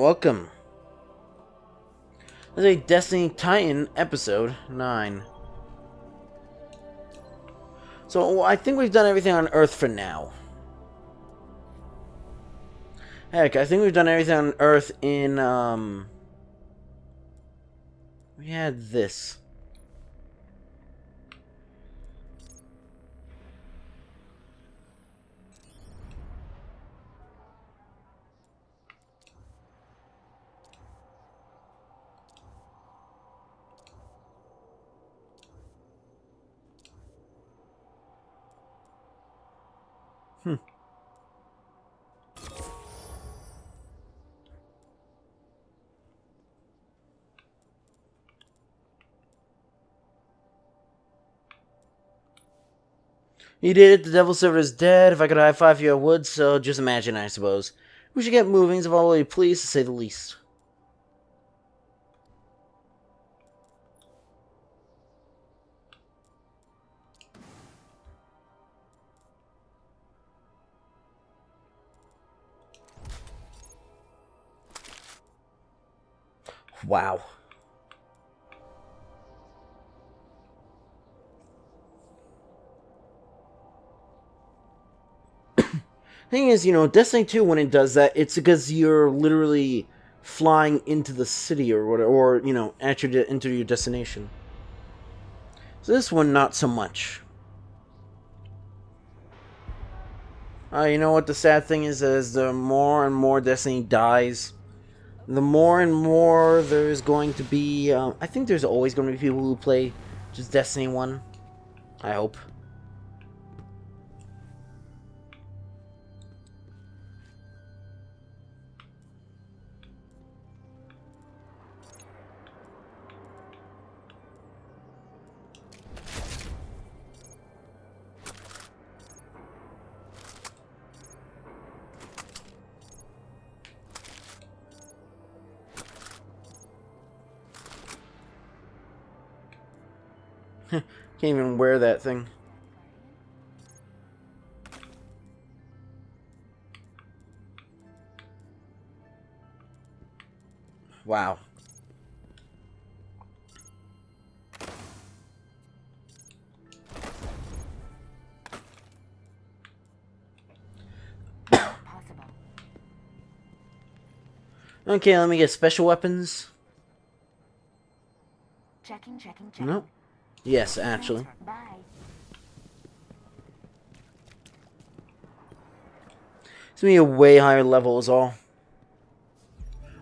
welcome. This is a Destiny Titan episode 9. So, I think we've done everything on Earth for now. Heck, I think we've done everything on Earth in, we had this. You did it, the Devil Server is dead. If I could high five you, I would, so just imagine, I suppose. We should get moving, if all will be pleased, to say the least. Wow. Thing is, Destiny 2, when it does that, it's because you're literally flying into the city or whatever, or, into your destination. So this one, not so much. You know what the sad thing is, as the more and more Destiny dies, the more and more there's going to be, I think there's always going to be people who play just Destiny 1. I hope. Can't even wear that thing. Wow. Okay, let me get special weapons. Checking. Nope. Yes, actually. Bye. It's gonna be a way higher level is all.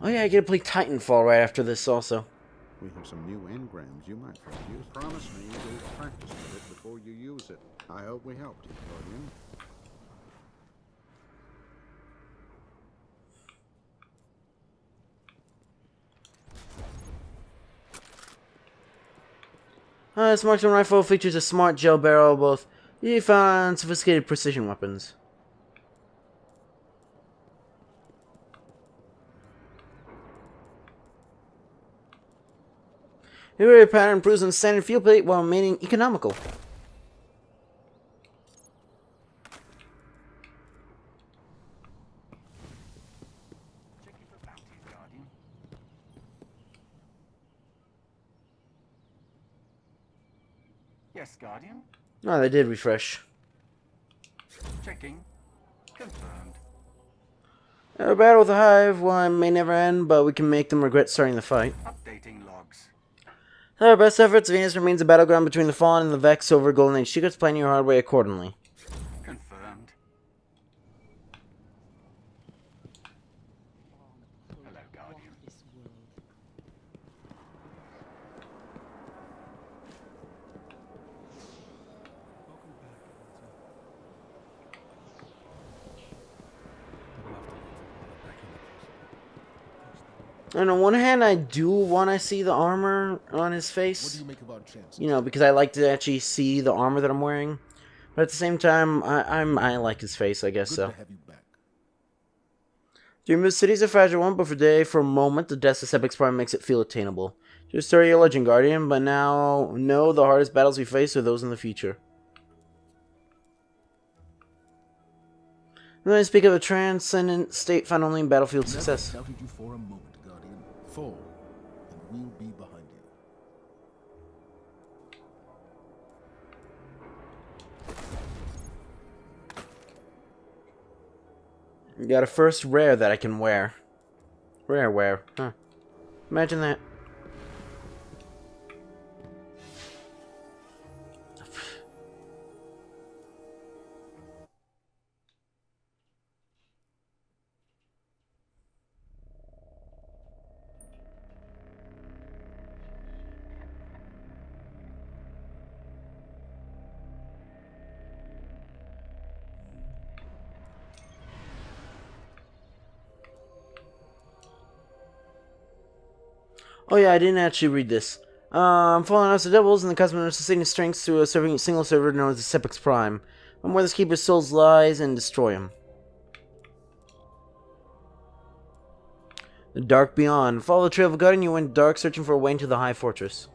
Oh yeah, I get to play Titanfall right after this also. We have some new engrams you might try to use. Promise me you'll practice with it before you use it. I hope we helped you, Guardian. This marksman rifle features a smart gel barrel, both you found sophisticated precision weapons. Your pattern improves on standard field plate while remaining economical. Checking for bounties, Guardian. Yes, Guardian. Oh, they did refresh. Checking. Confirmed. A battle with the Hive, well, it may never end, but we can make them regret starting the fight. Updating logs. With our best efforts, Venus remains a battleground between the Fallen and the Vex over Golden Age secrets. Plan your hard way accordingly. Confirmed. Hello, Guardian. And on one hand, I do want to see the armor on his face. What do you make of our chances? Because I like to actually see the armor that I'm wearing. But at the same time, I like his face, I guess Good so. to have you back. Dream of City's a fragile one, but for a moment, the death of Epic's Prime makes it feel attainable. Just story your legend, Guardian, but now know the hardest battles we face are those in the future. When I speak of a transcendent state found only in battlefield Never success. doubted you for a moment, Guardian. Fall, and we'll be behind you. You got a first rare that I can wear. Rare wear, huh? Imagine that. Oh yeah, I didn't actually read this. Fallen House of Devils and the custom of sustaining strength through a single server known as the Sepix Prime. And where this keeper's souls lies and destroy him. The Dark Beyond. Follow the trail of a guardian, you went dark, searching for a way into the High Fortress.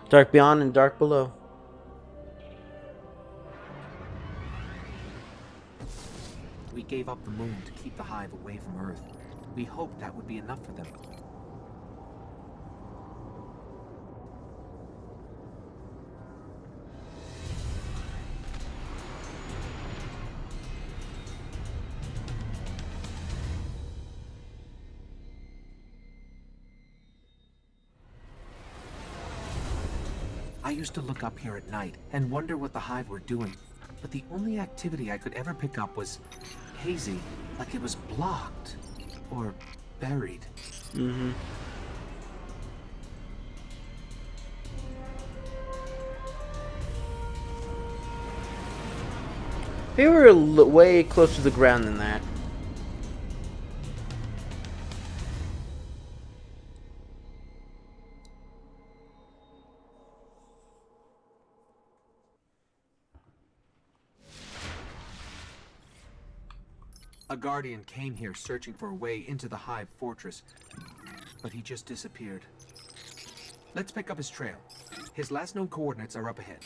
Dark Beyond and Dark Below. We gave up the moon to keep the Hive away from Earth. We hoped that would be enough for them. I used to look up here at night and wonder what the Hive were doing, but the only activity I could ever pick up was hazy, like it was blocked or buried. Mm-hmm. They were way closer to the ground than that. A guardian came here searching for a way into the Hive fortress, but he just disappeared. Let's pick up his trail. His last known coordinates are up ahead.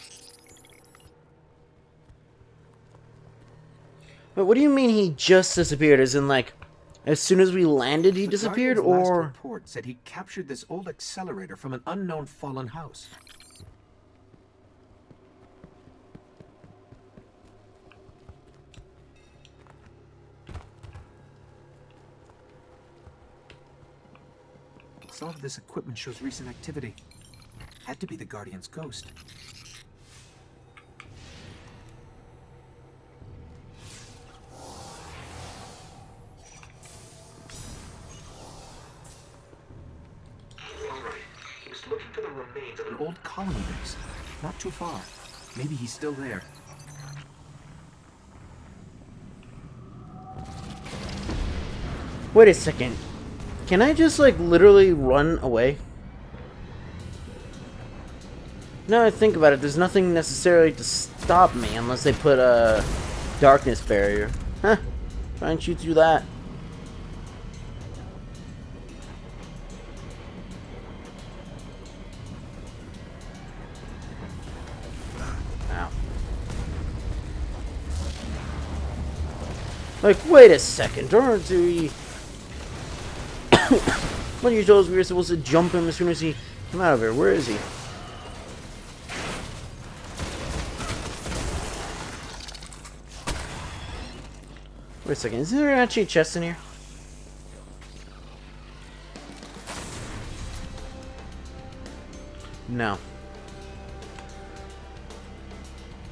But what do you mean he just disappeared? As in, like, as soon as we landed, he The disappeared, Guardian's last or? report said he captured this old accelerator from an unknown fallen house. Some of this equipment shows recent activity. Had to be the Guardian's ghost. Alright, he was looking for the remains of an old colony base. Not too far. Maybe he's still there. Wait a second. Can I just, like, literally run away? Now that I think about it, there's nothing necessarily to stop me unless they put a darkness barrier. Huh. Try and shoot through that. Ow. Like, wait a second, aren't we? When you told us we were supposed to jump him as soon as he came out of here. Where is he? Wait a second. Is there actually a chest in here? No.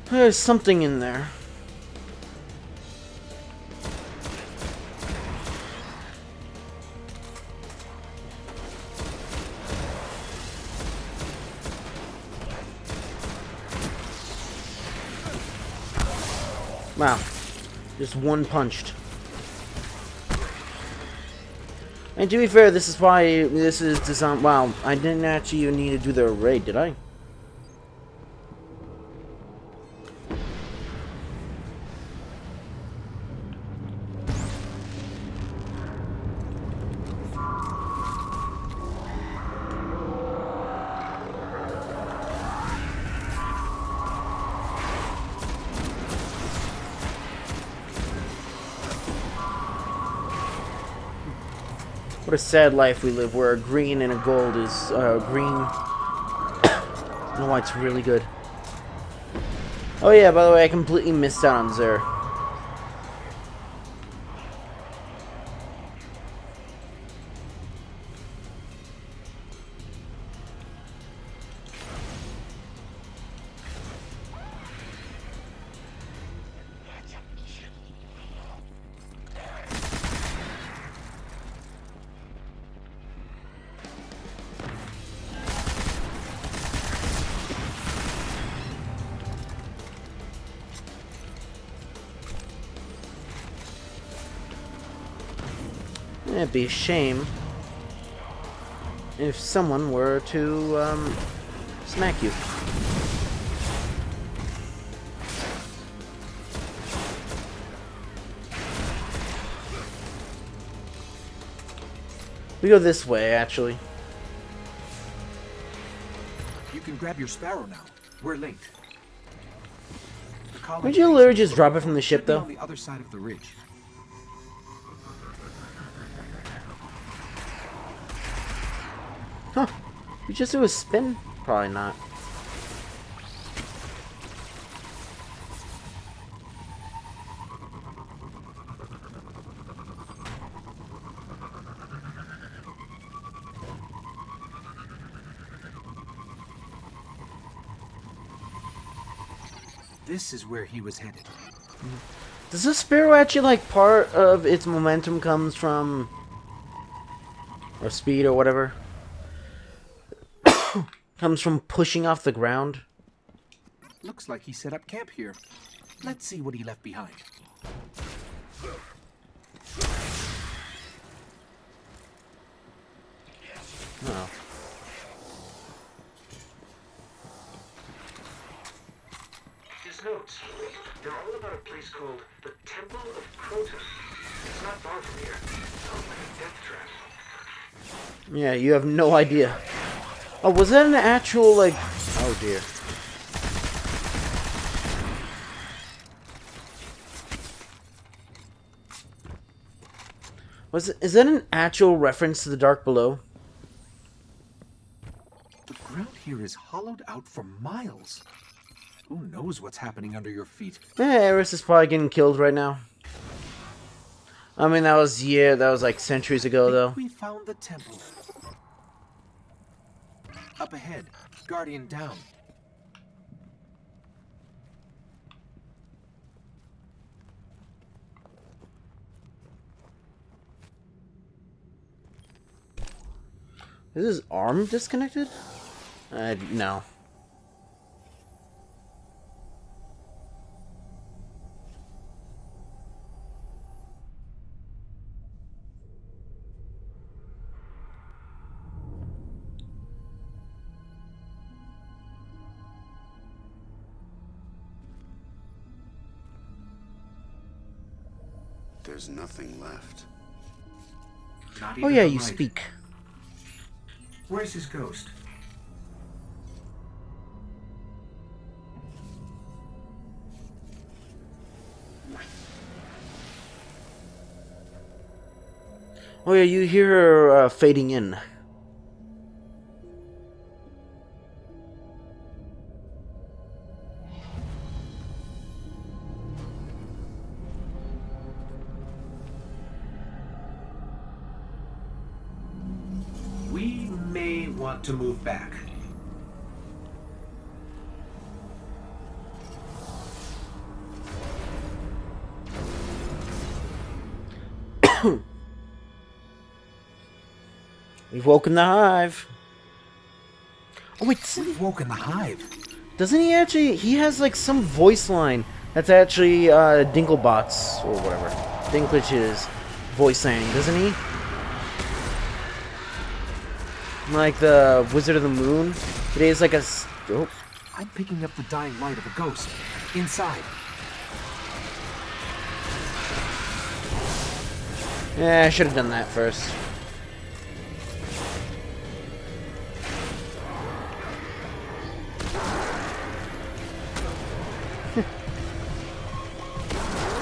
There's something in there. Wow. Just one punched. And to be fair, this is why this is designed. Wow, I didn't actually even need to do the raid, did I? What a sad life we live, where a green and a gold is green. I don't know why it's really good. Oh yeah, by the way, I completely missed out on Zer. It'd be a shame if someone were to smack you. We go this way, actually. You can grab your sparrow now. We're late. Would you literally just drop it from the ship, though? On the other side of the ridge. Huh. You just do a spin? Probably not. This is where he was headed. Does the sparrow actually, like, part of its momentum comes from... or speed or whatever? Comes from pushing off the ground? Looks like he set up camp here. Let's see what he left behind. Oh. His notes. They're all about a place called the Temple of Croton. It's not far from here. Sounds like a death trap. Yeah, you have no idea. Oh, was that an actual, like... oh, dear. Is that an actual reference to the Dark Below? The ground here is hollowed out for miles. Who knows what's happening under your feet? Yeah, Eris is probably getting killed right now. I mean, that was like centuries ago, though. We found the temple. Up ahead, Guardian down. Is his arm disconnected? No. There's nothing left. Not Oh even yeah, the you light. speak. Where's his ghost? Oh yeah, you hear her fading in. We may want to move back. We've woken the hive. Oh wait, We've woken the hive. doesn't he actually? He has like some voice line that's actually Dinklebot's or whatever. Dinklage's voice line, doesn't he? Like the Wizard of the Moon. It is like a. Oh. I'm picking up the dying light of a ghost. Inside. Yeah, I should have done that first.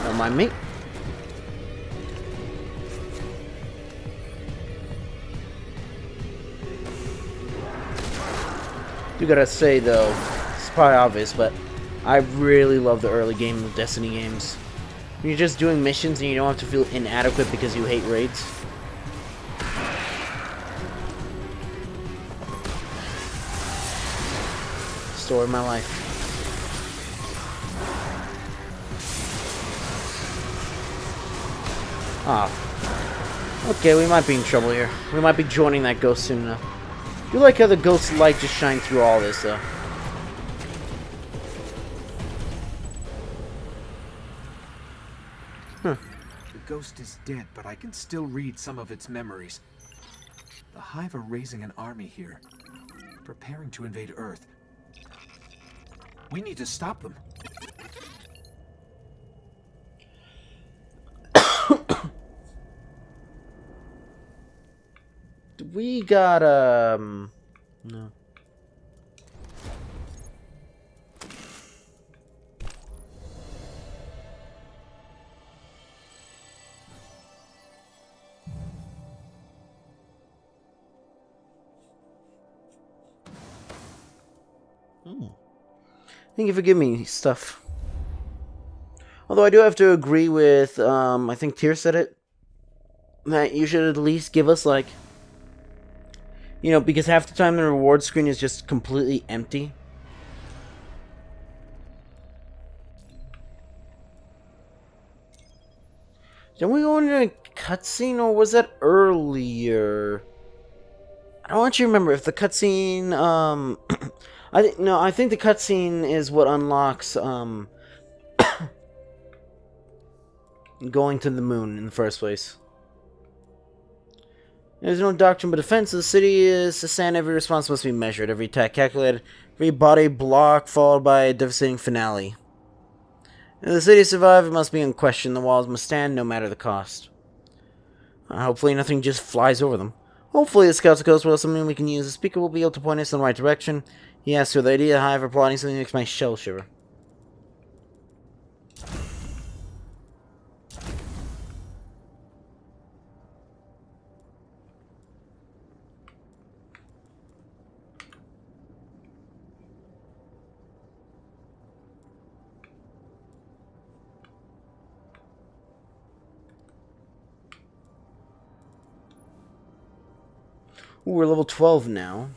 Don't mind me. Do gotta say though, it's probably obvious, but I really love the early game of Destiny games. When you're just doing missions and you don't have to feel inadequate because you hate raids. Story of my life. Ah. Okay, we might be in trouble here. We might be joining that ghost soon enough. I do like how the ghost's light just shines through all this, though. The ghost is dead, but I can still read some of its memories. The Hive are raising an army here, preparing to invade Earth. We need to stop them. We got, no. Thank you for giving me stuff. Although I do have to agree with, I think Tyr said it, that you should at least give us, like, you know, because half the time the reward screen is just completely empty. Didn't we go into a cutscene, or was that earlier? I don't actually remember if the cutscene, I think the cutscene is what unlocks, going to the moon in the first place. There's no doctrine but defense. The city is to stand. Every response must be measured. Every attack calculated. Every body block followed by a devastating finale. If the city survive, it must be unquestioned. The walls must stand no matter the cost. Hopefully nothing just flies over them. Hopefully the scouts coast will have something we can use. The speaker will be able to point us in the right direction. Yes, with the idea, however, plotting something makes my shell shiver. Ooh, we're level 12 now.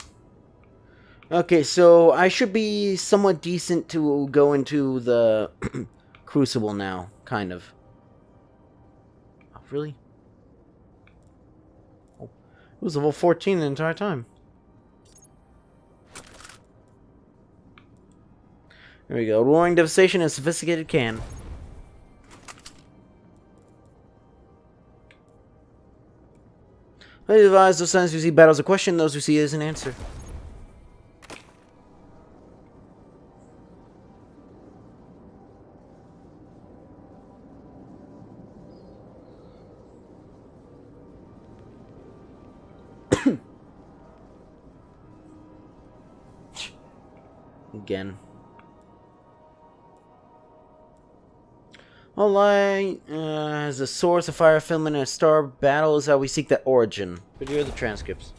Okay, so I should be somewhat decent to go into the Crucible now, kind of. Oh, really? Oh, it was level 14 the entire time. There we go. Roaring devastation and sophisticated can. I advise those signs who see battle as a question, those who see it as an answer. Again. All light as a source of fire, filament, and a star. Battle is how we seek that origin. But here are the transcripts.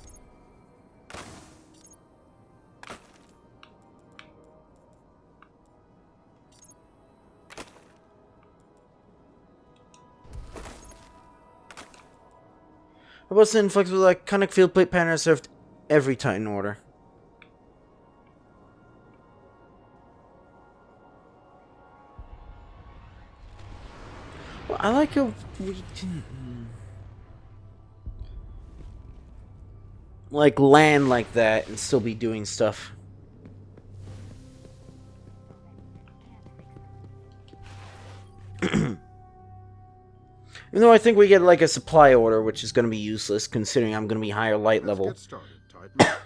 Robust and flexible iconic field plate pattern served every Titan order. Well, I like how we can like land like that and still be doing stuff. Even though I think we get like a supply order, which is going to be useless considering I'm going to be higher light level. Let's get started, Titan.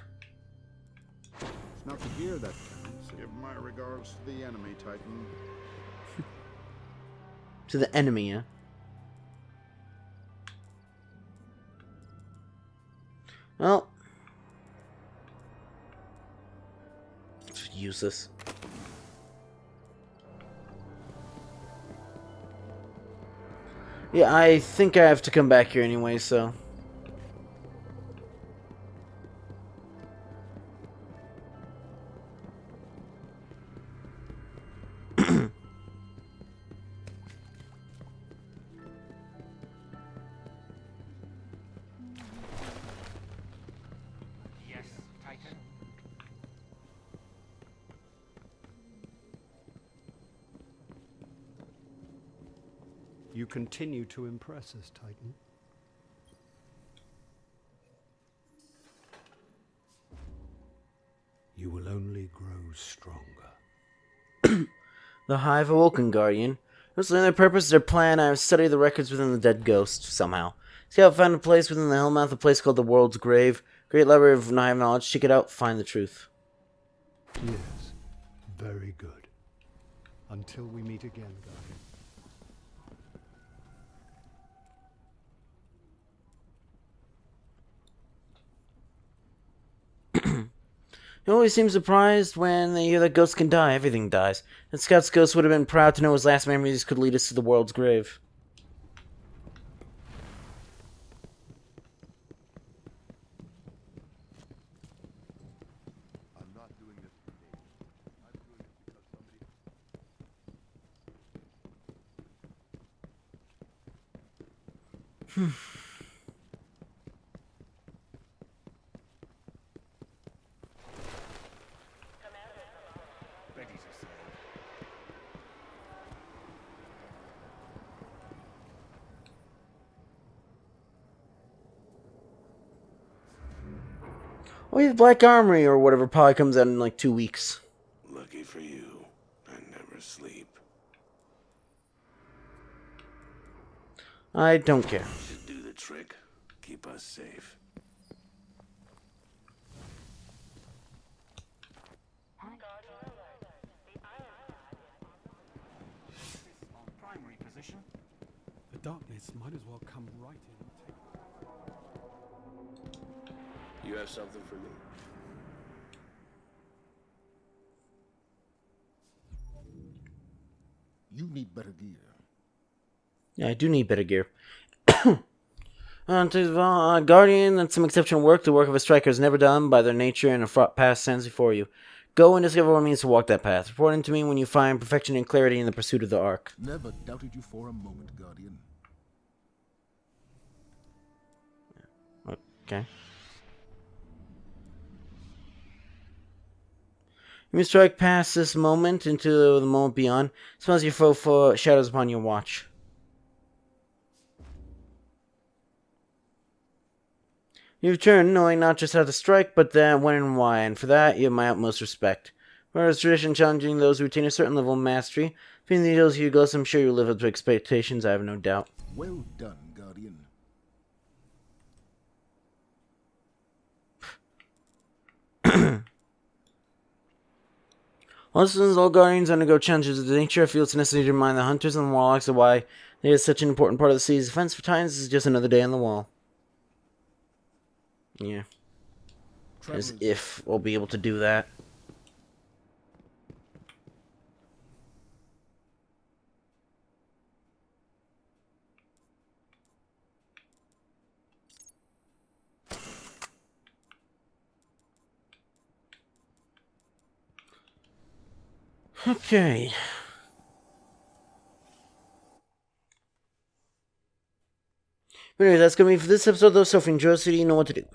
It's not the gear that counts. Give my regards to the enemy, Titan. To the enemy, yeah. Well, it's useless. Yeah, I think I have to come back here anyway, so. You continue to impress us, Titan. You will only grow stronger. The Hive awoken, Guardian. To learn their purpose, their plan, I have studied the records within the dead ghost, somehow. Scout found a place within the Hellmouth, a place called the World's Grave. Great library of Hive knowledge. Check it out, find the truth. Yes, very good. Until we meet again, Guardian. He always seems surprised when they hear that ghosts can die. Everything dies. And Scout's ghost would have been proud to know his last memories could lead us to the world's grave. I'm not doing this for me. I'm doing it because somebody... Ready to sail. Oh, yeah, Black Armory or whatever probably comes out in like 2 weeks. Lucky for you, I never sleep. I don't care. Should do the trick. Keep us safe. On primary position. The darkness might as well come right in and take... You have something for me? You need better gear. Yeah, I do need better gear. Guardian, that's some exceptional work. The work of a striker is never done by their nature, and a fraught path stands before you. Go and discover what it means to walk that path. Report in to me when you find perfection and clarity in the pursuit of the Ark. Never doubted you for a moment, Guardian. Okay. You may strike past this moment into the moment beyond. Smells your foe shadows upon your watch. You return knowing not just how to strike, but then when and why, and for that you have my utmost respect. Whereas tradition challenging those who retain a certain level of mastery, being the deals you goes, I'm sure you'll live up to expectations, I have no doubt. Well done, Guardian. Since all Guardians undergo challenges of the nature, I feel it's necessary to remind the Hunters and the Warlocks of why it is such an important part of the city's defense. For Titans, is just another day on the wall. Yeah. As if we'll be able to do that. Okay. Anyway, that's gonna be for this episode though, so if you enjoyed the video, you know what to do.